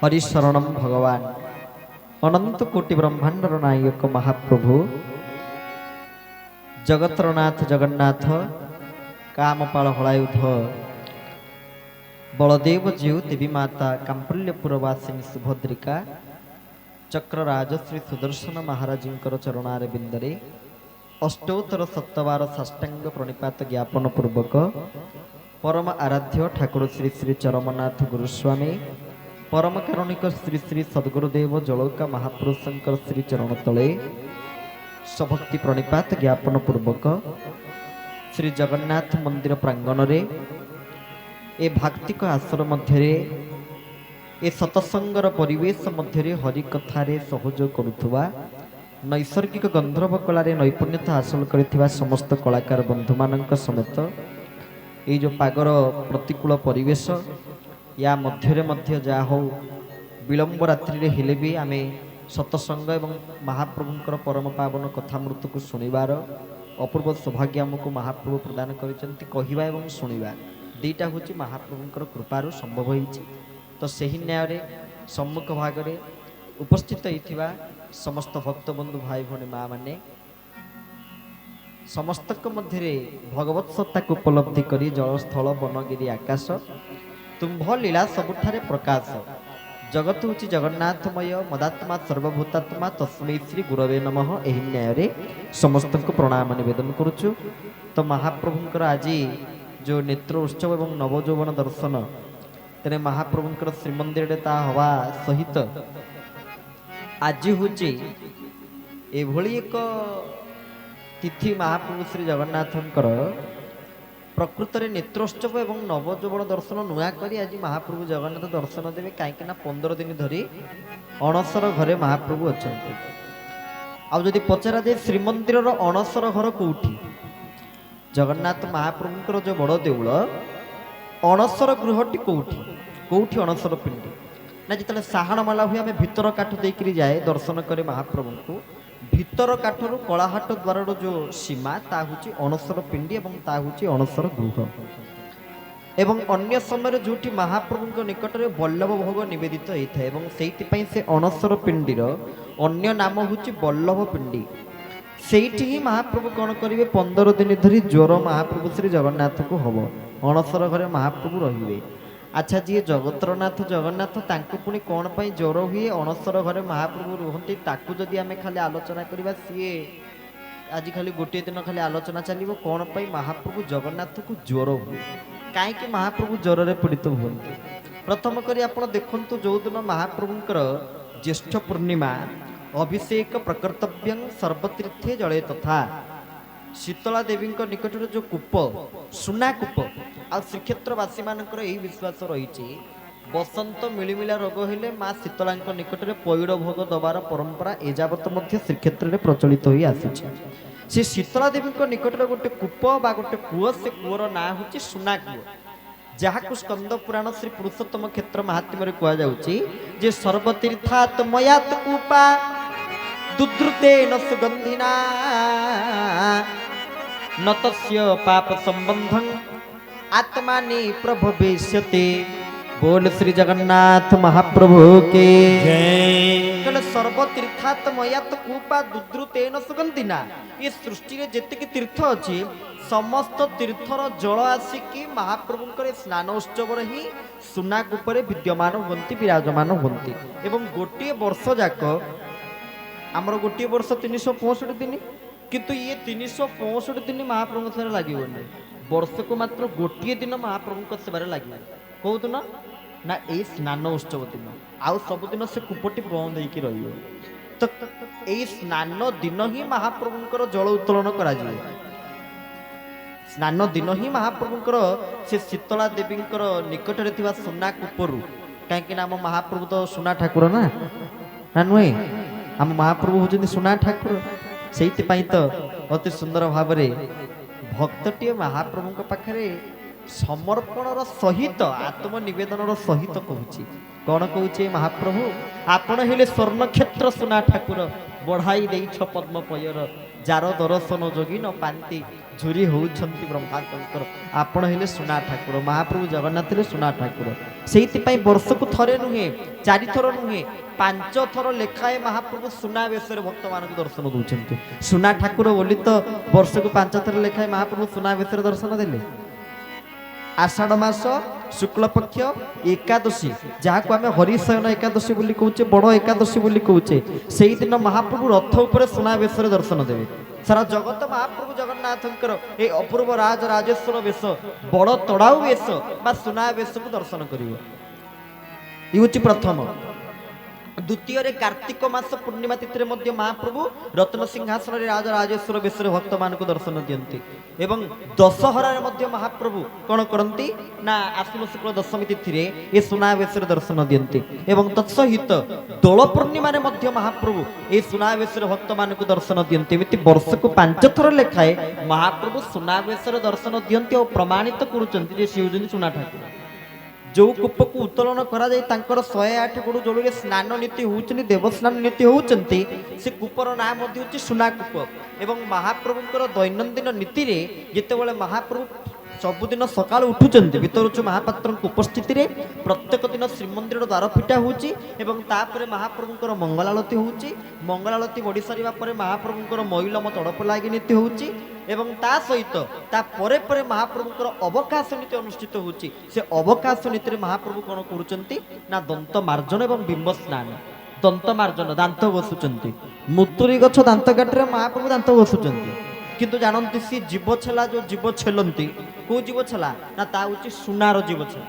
हरिशरणम भगवान अनंत कोटि ब्रह्मांडर नायक महाप्रभु जगत्रनाथ जगन्नाथ कामपाल हलायुध बलदेव जीव देवी माता कांपल्यपुरवासिनी सुभद्रिका चक्रराज श्री सुदर्शन महाराज चरणार बिंदरे अष्टोत्तर सत्तवार साष्टांग प्रणिपात ज्ञापन पूर्वक परम आराध्य ठाकुर श्री श्री चरमनाथ गुरुस्वामी परम कारुणिक श्री श्री सद्गुरुदेव जलौका महापुरुषंकर श्री चरण तले सभक्ति प्रणिपात ज्ञापन पूर्वक श्री जगन्नाथ मंदिर प्रांगण रे ए भाक्तिक आश्रम मध्य ए सतसंगर परिवेश मध्य हरिकथारे सहयोग करुवा नैसर्गिक गंधर्व कलार नैपुण्यता हासिल कर समस्त कलाकार बंधु मान समेत ये जो पागर प्रतिकूल परिवेश या मध्य जा हो विलंब रात्रि हेले भी आमे सतसंग एवं महाप्रभुंकर परम पावन कथामृत को शुणिबार अपूर्व सौभाग्य आमको महाप्रभु प्रदान करिसेंती कहिबा एवं शुणिबा दीटा हूँ महाप्रभुंकर कृपारु संभव होइछि। तो सही न्याय रे सम्मुख भाग रे उपस्थित होइथिबा समस्त भक्त बंधु भाई भणी माँ माने समस्त मध्य भगवत सत्ता को उपलब्धि करी जल स्थल वनगिरी आकाश तुम्भ लीला सबुठारे प्रकाश जगत हूँ जगन्नाथमय मदात्मा सर्वभूतात्मा तस्मै श्री गुरवे नमः। एहि न्याय रे समस्त को प्रणाम निवेदन करुचु। तो महाप्रभुंकर आज जो नेत्र उत्सव एवं नवजौवन दर्शन तेने महाप्रभुंकर श्रीमंदिर ता हवा सहित आज हूँ एभली एक तिथि महाप्रभु श्री जगन्नाथंकर प्रकृत में नेत्रोत्सव एवं नवजौवन दर्शन नुआ करी आज महाप्रभु जगन्नाथ दर्शन देवे कहीं 15 दिन धरी अणसर घरे महाप्रभु अच्छा आदि पचरा जाए श्रीमंदिर अणसर घर कौटी जगन्नाथ महाप्रभुंकर जो बड़ देउल अणसर गृहटी कौटी कौटी अणसर पिंडी ना जिते साहाणमाला हुए आम भितर काठ देकर जाए दर्शन करे महाप्रभु को भितर काठरू कलाहाट द्वार जो सीमा ता हूँ अणसर पिंडी एवं ता हूँ अणसर गृह एवं अन्य समय जो महाप्रभु निकट में बल्लभ भोग निवेदित होता है से अणसर पिंडीर अन्य नाम हूँ बल्लभ पिंडी सेठी ही महाप्रभु कौन करेंगे 15 दिन धरी ज्वर महाप्रभु श्री जगन्नाथ को हम अणसर घरे महाप्रभु रे। अच्छा जी जगत्रनाथ जगन्नाथ तांको पुणी कौन पाई ज्वर हुए अणसर घरे महाप्रभु रुहंती ताकू जदि आमे खाली आलोचना करबा सीए आज खाली गोटे दिन खाली आलोचना चलिबो कौन पाई महाप्रभु जगन्नाथ को ज्वर हुए काहे महाप्रभु ज्वर रे पीड़ित हुए। प्रथम करी आपण देखंतु जो दिन महाप्रभुंकर ज्येष्ठ पूर्णिमा अभिषेक प्रकर्तव्यं सर्वतीर्थे जले तथा शीतला देवी निकट जो कूप सुना कूप आ श्रीक्षेत्रवासी मानकर यही विश्वास रही बसंत मिलिमिला रोग हेले माँ शीतला निकट में पैड़ भोग दबार परंपरा एजावत श्रीक्षेत्र में प्रचलित हो आसी। से शीतला देवी निकट में गोटे कूप बा गोटे कूह से कूर ना हूँ सुना कूह जहाँ स्कंद पुराण श्री पुरुषोत्तम क्षेत्र महात्म्य कहुचे सर्वतीर्थात मयात कूपा दुद्रुतेन सुगंधिना न तस्य पाप संबंधं आत्मानि प्रभवेष्यते। बोल श्री जगन्नाथ महाप्रभु के जय। सर्वतीर्थात मयात कूपा दुद्रुतेन सुगंधिना ये सृष्टि रे जेतिक तीर्थ अछि समस्त तीर्थर जल आसिकी महाप्रभुंकर स्नान उत्सव ही सुना कूपरे विद्यमान होती विराजमान होती एवं गोटे वर्ष जाक आमर गोटे वर्ष 365 दिन किंतु ये 365 दिन महाप्रभु सेवा लगे वर्ष को मात्र गोटे दिन महाप्रभु सेवार लगे कौ दिन ना ये स्नान उत्सव दिन आउ सब दिन से कूपटी बंद होकर रही तो यही स्नान दिन ही महाप्रभुंकर जल उत्तोलन करा स्नान दिन ही महाप्रभुंकर से शीतला देवी निकट में सुना कूपरू कहीं आम महाप्रभु तो सुना ठाकुर ना नुहे आम महाप्रभु होती सुना ठाकुर से तो अति सुंदर भाव भक्तटी महाप्रभु पाखे समर्पणर सहित आत्मनिवेदन सहित कहूँ कौन कहूँ महाप्रभु आपण हेले स्वर्ण क्षेत्र सुना ठाकुर ବଢ଼ାଇ ଦେଇଛ ପଦ୍ମ ପୟର ଯାର ଦର୍ଶନ ଯୋଗୀ ନ ପାନ୍ତି ଝୁରି ହେଉଛନ୍ତି ବ୍ରହ୍ମାଶଙ୍କର। ଆପଣ ହେଲେ ସୁନା ଠାକୁର, ମହାପ୍ରଭୁ ଜଗନ୍ନାଥ ହେଲେ ସୁନା ଠାକୁର। ସେଇଥିପାଇଁ ବର୍ଷକୁ ଥରେ ନୁହେଁ, 4 ଥର ନୁହେଁ, 5 ଥର ଲେଖାଏ ମହାପ୍ରଭୁ ସୁନା ବେଶରେ ଭକ୍ତମାନଙ୍କୁ ଦର୍ଶନ ଦଉଛନ୍ତି। ସୁନା ଠାକୁର ବୋଲି ତ ବର୍ଷକୁ 5 ଥର ଲେଖାଏ ମହାପ୍ରଭୁ ସୁନା ବେଶରେ ଦର୍ଶନ ଦେଲେ। ଆଷାଢ଼ ମାସ ଶୁକ୍ଳପକ୍ଷ ଏକାଦଶୀ, ଯାହାକୁ ଆମେ ହରିଶୟନ ଏକାଦଶୀ ବୋଲି କହୁଛେ, ବଡ଼ ଏକାଦଶୀ ବୋଲି କହୁଛେ, ସେଇଦିନ ମହାପ୍ରଭୁ ରଥ ଉପରେ ସୁନା ବେଶରେ ଦର୍ଶନ ଦେବେ। ସାରା ଜଗତ ମହାପ୍ରଭୁ ଜଗନ୍ନାଥଙ୍କର এই ଅପୂର୍ବ ରାଜ ରାଜେଶ୍ୱର ବେଶ, ବଡ଼ ତଡ଼ାଉ ବେଶ ବା ସୁନା ବେଶକୁ ଦର୍ଶନ କରିବେ। ଇଏ ହେଉଛି ପ୍ରଥମ। ଦ୍ୱିତୀୟରେ କାର୍ତ୍ତିକ ମାସ ପୂର୍ଣ୍ଣିମା ତିଥିରେ ମଧ୍ୟ ମହାପ୍ରଭୁ ରତ୍ନ ସିଂହାସନରେ ରାଜ ରାଜେଶ୍ୱର ବେଶରେ ଭକ୍ତମାନଙ୍କୁ ଦର୍ଶନ ଦିଅନ୍ତି। ଏବଂ ଦଶହରାରେ ମଧ୍ୟ ମହାପ୍ରଭୁ କ'ଣ କରନ୍ତି ନା ଆଶ୍ୱିନ ଶୁକ୍ଳ ଦଶମୀ ତିଥିରେ ଏ ସୁନାବେଶରେ ଦର୍ଶନ ଦିଅନ୍ତି। ଏବଂ ତତ୍ସହିତ ଦୋଳ ପୂର୍ଣ୍ଣିମାରେ ମଧ୍ୟ ମହାପ୍ରଭୁ ଏ ସୁନାବେଶରେ ଭକ୍ତମାନଙ୍କୁ ଦର୍ଶନ ଦିଅନ୍ତି। ଏମିତି ବର୍ଷକୁ 5 ଥର ଲେଖାଏ ମହାପ୍ରଭୁ ସୁନାବେଶରେ ଦର୍ଶନ ଦିଅନ୍ତି ଓ ପ୍ରମାଣିତ କରୁଛନ୍ତି ଯେ ସେ ହେଉଛନ୍ତି ସୁନା ଠାକୁର। जो कूपक उत्तोलन कराई 108 गोड़ जोड़े स्नान नीति होती, देवस्नान नीति होती, से कूपर नाम हूँ सुना कूप। एवं महाप्रभुंर दैनंदिन नीति रे जितेबाला महाप्रभु सबुदिन सका उठुंट भितरुचु महापात्र उपस्थिति रे प्रत्येक दिन श्रीमंदिर द्वार फिटा होपर महाप्रभुंर मंगलारती होची। मंगलारती बढ़ी सारा पर महाप्रभुंर मैलम तड़प लगी नीति होची। एवं ता सहित ता परे परे महाप्रभुंर अवकाश नीति अनुष्ठित होची। से अवकाश नीति महाप्रभु कौन करुचंती ना दंत मार्जन एवं बिंब स्नान। दंत मार्जन दांत घसुचंती, मुतुरी गछ दांत काटे महाप्रभु दांत घसुचंती। किंतु जानती सी जीव छेला जो जीव छेलती कौ जीव छेला ना ता हूँ सुनार जीव छेला।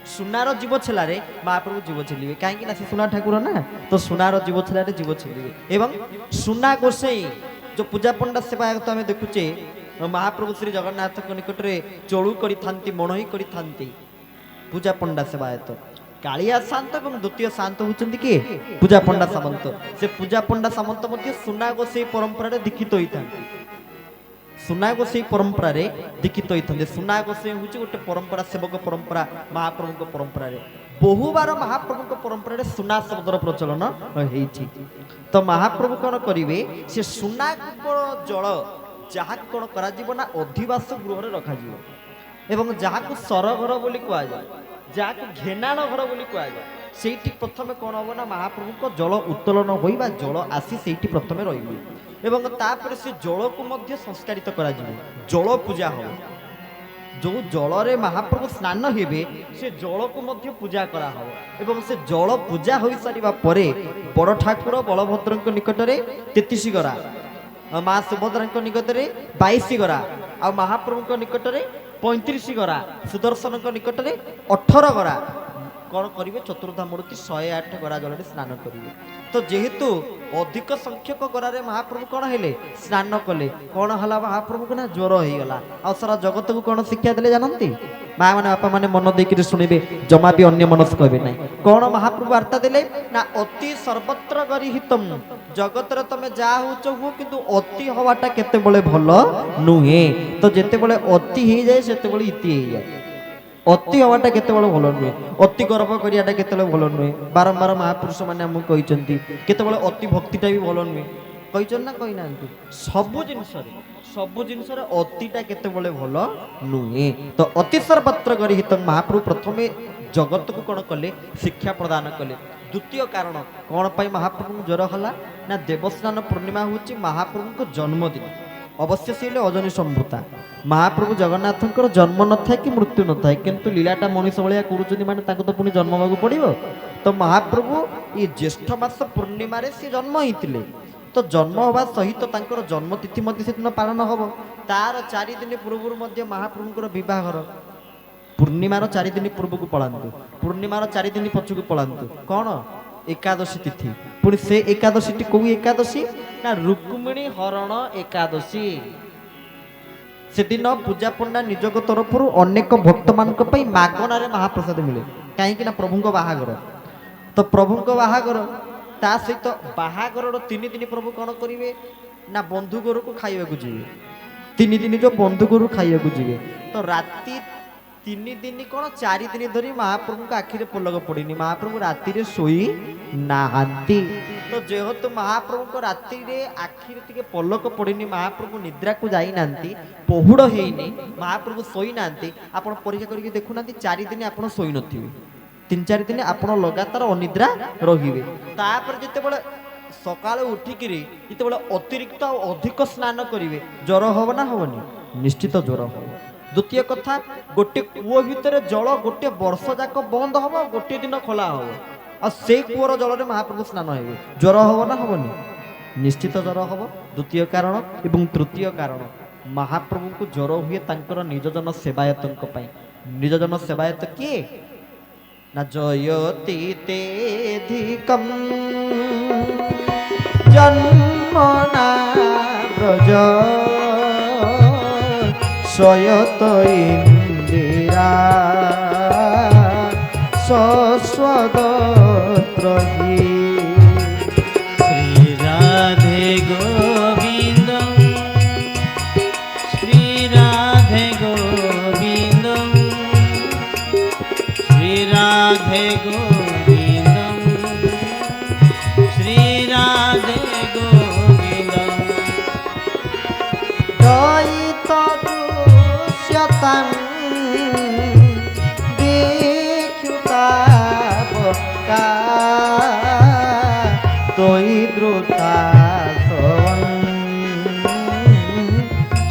सुनार जीव छेलारे महाप्रभु जीव छेलिए कहीं से सुना ठाकुर ना, तो सुनार जीव छेलारे जीव छेलिए। एवं सुना गोसाई जो पूजा पंडा सेवायत आम देखुचे महाप्रभु श्री जगन्नाथ निकट में चलू करी मणई करी पूजा पंडा सेवायत। कालिया शांत और द्वितीय शांत होती किए पूजा पंडा सामंत। से पूजा पंडा सामंत सुना गोसाई परंपरा दीक्षित होता। सुना गोसाई परंपरा दीक्षित होते। सुना गोसाई हूँ गोटे परंपरा सेवक परंपरा महाप्रभु परंपरा बहुबार महाप्रभु परंपरा सुना शब्दर प्रचलन होती। तो महाप्रभु कौन करेंगे से सुना जल जहाँ कौन करा अधिवास गृह रखा एवं जहाँ को सरघर बोली कहुए, जहाँ को घेनाण घर बोली कहुए, से प्रथम कौन हम ना महाप्रभु को जल उत्तोलन हो जल आसी से प्रथम रही एवं तापर से जल को मध्य संस्कारित करा जल पूजा हो। जो जल रे महाप्रभु स्नान हेबे से जल को मध्य पूजा करा हो। एवं से जल पूजा हो सारिबा परे बड़ ठाकुर बलभद्र निकट में 33 गरा, माँ सुभद्रा निकट में 22 गरा, आ महाप्रभु निकट में 35 गरा, सुदर्शन निकट में 18 गरा कौन करेंगे चतुर्धा मूर्ति 108 गरा जल स्नान करेंगे। तो जेहेतु अधिक संख्यक गरारे महाप्रभु कौन हेले स्नान कले कौन है महाप्रभु को ना ज्वर हो गला। आ सारा जगत को कौन शिक्षा देले जानती माँ मैंने बापा मैंने मन देकर शुणे जमा भी अन्य मनस कहे ना कौन महाप्रभु वार्ता देले ना अति सर्वत्र गरिहितम। जगत रे तमे जा होच हो किंतु अति हवाटा केते बळे भल नुहे। तो जेते बळे अति हो जाए सेते बळे इति हो जाए। अति हवाटा केते बळे भल नुहे, अति गर्व करियाटा केते भल नुहे। बारंबार महापुरुष माने हमकु कहिसंती केते बळे अति भक्तिटा भी भल नुहे। कहिसन ना कहि नांती सबु जिनस रे अतिटा केते बळे भल नुहे। तो अति सर्वत्र गरिहित महाप्रभु प्रथमे जगत को कौन कले शिक्षा प्रदान कले। द्वितीय कारण कौन पाई महाप्रभु ज्वर हला ना देवस्नान पूर्णिमा हूँ महाप्रभु को जन्मदिन। अवश्य से अजनी संभूता महाप्रभु जगन्नाथ जन्म न था कि मृत्यु न था किंतु लीलाटा मनीष भाया करुँच माने तो पुणी जन्म होगा पड़ो। तो महाप्रभु ये ज्येष्ठ मास पूर्णिमा से जन्म होते। तो जन्म होगा सहित जन्म तिथि से दिन पालन हम तार 4 दिन पूर्व महाप्रभुंर बहार पूर्णिमार 4 दिन पूर्व को पलांतु, पूर्णिमार 4 दिन पछकू पलांतु कौन एकादशी तिथि। पुणी से एकादशी कौ एकादशी ना रुक्मिणी हरण एकादशी। से दिन पूजा पंडा निजक तरफ अनेक भक्त मान मागणार महाप्रसाद मिले कहीं प्रभु बाहागर। तो प्रभु बाहागर ता सहित बाहागर 3 दिन प्रभु कौन करेंगे ना बंधु घर को खाइबा जी 3 दिन जो बंधु घर खाइबा जी। तो राति 3 दिन कौन 4 दिन धरी महाप्रभु को आखिरे पलक पड़नी महाप्रभु राति रे सोई नहांती। तो तो जेहेतु महाप्रभु को राति रे आखि टिके पलक पड़नी महाप्रभु निद्रा को जाई नांती पहुड़ हेनी महाप्रभु सोई नांती आपण परीक्षा करके देखु नांती 4 दिन आपण सोई नथिबे 3-4 दिन आपण लगातार अनिद्रा रहिबे तापर जते बळे सकाळ उठिकिरी जते बळे अतिरिक्त अधिक स्नान करिवे ज्वर होब ना होबनी निश्चित ज्वर हो। द्वितीय कथा गोटे कूओ भितर जल गोटे वर्ष जाक बंद हम गोटे दिन खोला हम आ से कूअर जल महाप्रभु स्नान हे ज्वर हम ना हेनी निश्चित ज्वर हम। द्वितीय कारण एवं तृतीय कारण महाप्रभु को ज्वर हुए तांकर निजजन सेवायतों पई निजजन सेवायत किए ना जयति तेधिकम जन्मना ब्रज स्वयत इंदिरा सस्वदत्र हि श्री राधे गोविंद श्री राधे गोविंद श्री राधे गोविंद श्री राधे गोविंद दयित दृश्यतां देखुता बका तोयि द्रुता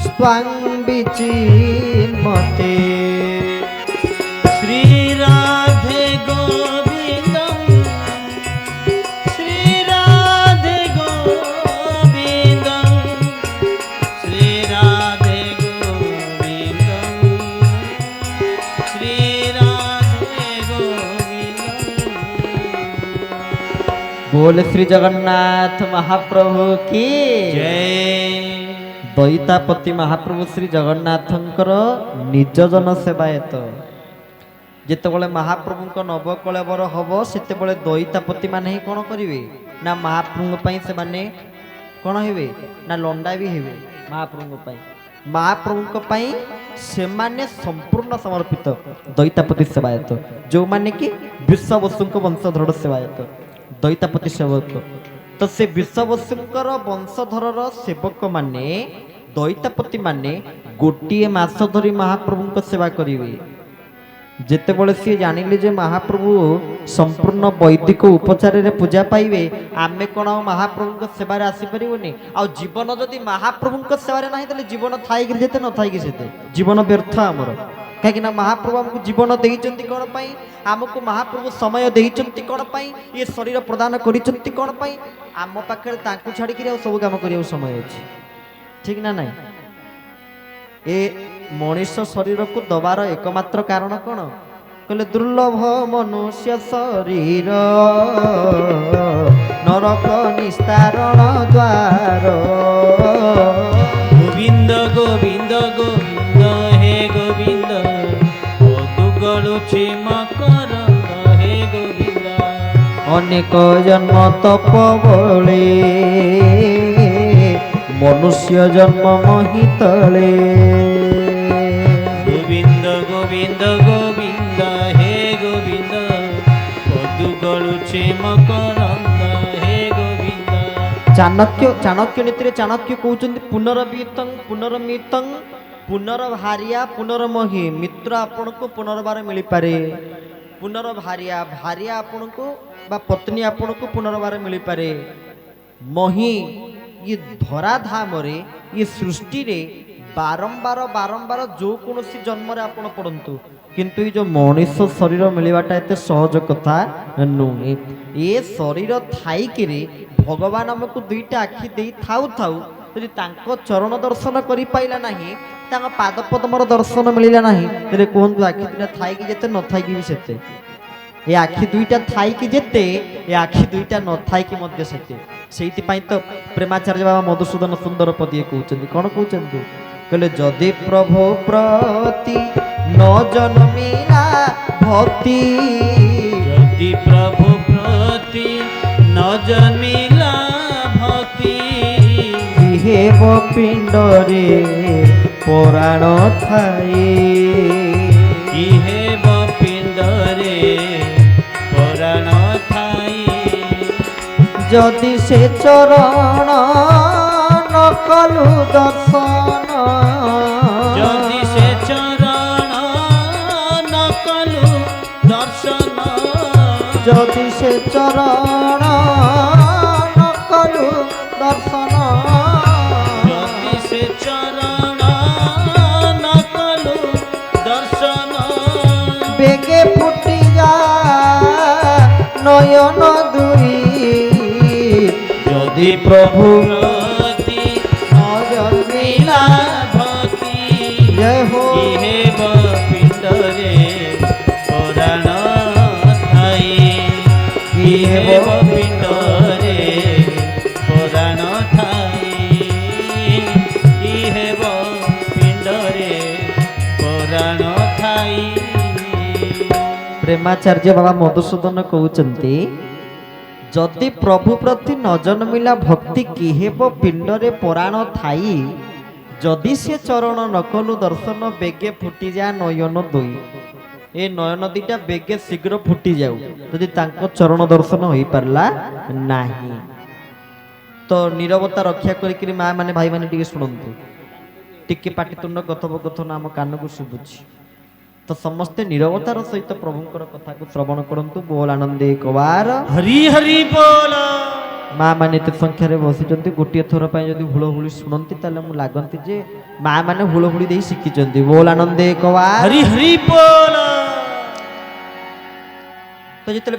स्वां विचिन्मते श्री राधे गोविंद श्री राधे गोविंद श्री राधे गोविंद श्री राधे गोविंद। बोल श्री जगन्नाथ महाप्रभु की जय। दयितापति महाप्रभु श्री जगन्नाथंकर निज जन सेवायत जितेबाला महाप्रभु नवकलेवर हम से दयितापति माने ही कौन करेंगे ना महाप्रभु से माने कौन हे ना लंडा भी हे महाप्रभु महाप्रभु से माने संपूर्ण समर्पित दयितापति सेवायत जो माने कि विश्ववसु वंशधर सेवायत दयितापति सेवक तो से विश्ववसुंकर वंशधर सेवक माने दयितापति माने गोटे मास धरी महाप्रभु सेवा करेंगे जितेबाला सी जानिले जे महाप्रभु संपूर्ण वैदिक उपचार रे पूजा पाइबे आमे कोन महाप्रभु सेवा रे आसी परिबोनी आ जीवन जदि महाप्रभु सेवा रे नाही तले जीवन थाई कि जेते न थाई कि सेते जीवन व्यर्थ हमर काहे ना महाप्रभु हमको जीवन देइचंती कोन पई हमको महाप्रभु समय देइचंती कोन पई ये शरीर प्रदान करिचंती कोन पई आम पाखे तांकु छाड़ी कि सब काम करिया समय अछि ठीक ना नाही ए मनुष्य शरीर को दबार एकमात्र कारण कौन कहले दुर्लभ मनुष्य शरीर नरक निस्तारण द्वार गोविंद गोविंद गोविंद हे गोविंद पदुगलुछि मकरंद हे गोविंद अनेक जन्म तप बळे मनुष्य जन्म महितले गोविंद गोविंद गोविंद हे गोविंद पदुगलुछि मकरंद हे गोविंद। चाणक्य नीति चाणक्य कहते पुनर्वितं पुनर्मितं पुनर्भार्या पुनर्मही मित्र आपण को पुनर्बार मिल पारे पुनर्भार्या भार्या आपण को बा पत्नी आपण को पुनर्बार मिल पारे मही ये धराधाम रे ये सृष्टि रे बारंबार बारंबार जो कौन जन्म आपण पड़तु किंतु ये जो मनुष्य शरीर मिलवाटा एत सहज कथा नुहे ये शरीर थाई कि भगवान आमको दुईटा आखि दे थाउ थाउ यदि तांको चरण दर्शन करि पाइला नाही तांको पाद पद्मर दर्शन मिलिला नाही तेरे कहंतु आखि दुईटा थाई कि जेते न थाई कि सेते ये आखि दुईटा थाई कि जेते ये आखि दुईटा न थाई कि मध्य सेते सेति पई तो प्रेमाचार्य बाबा मधुसूदन सुंदर पदिए कहउचंदी कोन कहउचंदी कहले जदि प्रभु प्रति न जन्मिला भक्ति यदि प्रभु प्रति न जन्मिला भक्ति विहेव पिंडरे पुराण थाई इहेव पिंडरे पुराण थाई যদি সে চরণ নকলু দর্শন যদি সে চরণ নকলু দর্শন যদি সে চরণ নকলু দর্শন যদি সে চরণ নকলু দর্শন বেগে ফুটি যা নয়ন দুই যদি প্রভু প্রতি নজর লীলা ভক্তি জয় হো ইহে পিণ্ডরে পুরাণ ঠাই ইহে পিণ্ডরে পুরাণ ঠাই ইহে পিণ্ডরে পুରାଣ ଥାଇ ପ୍ରେମାଚାର୍ଯ୍ୟ ବାବା ମଧୁସୂଦନ କହୁଛନ୍ତି ଯଦି ପ୍ରଭୁ ପ୍ରତି ନ ଜନ୍ମିଲା ଭକ୍ତି କି ହେବ ପିଣ୍ଡରେ ପରାଣ ଥାଇ ଯଦି ସେ ଚରଣ ନକଲୁ ଦର୍ଶନ ବେଗେ ଫୁଟିଯା ନୟନ ଦୁଇ ଏ ନୟନ ଦିଟା ବେଗେ ଶୀଘ୍ର ଫୁଟି ଯାଉ ଯଦି ତାଙ୍କ ଚରଣ ଦର୍ଶନ ହୋଇପାରିଲା ନାହିଁ ତ ନିରବତା ରକ୍ଷା କରିକିରି ମା ମାନେ ଭାଇ ମାନେ ଟିକେ ଶୁଣନ୍ତୁ ଟିକେ ପାଟିତୁଣ୍ଡ କଥୋପକଥନ ଆମ କାନକୁ ଶୁଭୁଛି ତ ସମସ୍ତେ ନିରବତାର ସହିତ ପ୍ରଭୁଙ୍କର କଥାକୁ ଶ୍ରବଣ କରନ୍ତୁ ବୋଲ ଆନନ୍ଦେ କବାର ହରି ହରି ବୋଲ ମା ମାନେ ଏତେ ସଂଖ୍ୟାରେ ବସିଛନ୍ତି ଗୋଟିଏ ଥର ପାଇଁ ଯଦି ହୁଳହୁଳି ଶୁଣନ୍ତି ତାହେଲେ ମୁଁ ଲାଗନ୍ତି ଯେ ମା ମାନେ ହୁଳହୁଳି ଦେଇ ଶିଖିଛନ୍ତି ବୋଲ ଆନନ୍ଦେ କବାର ହରି ହରି ବୋଲ ତ ଯେତେବେଳେ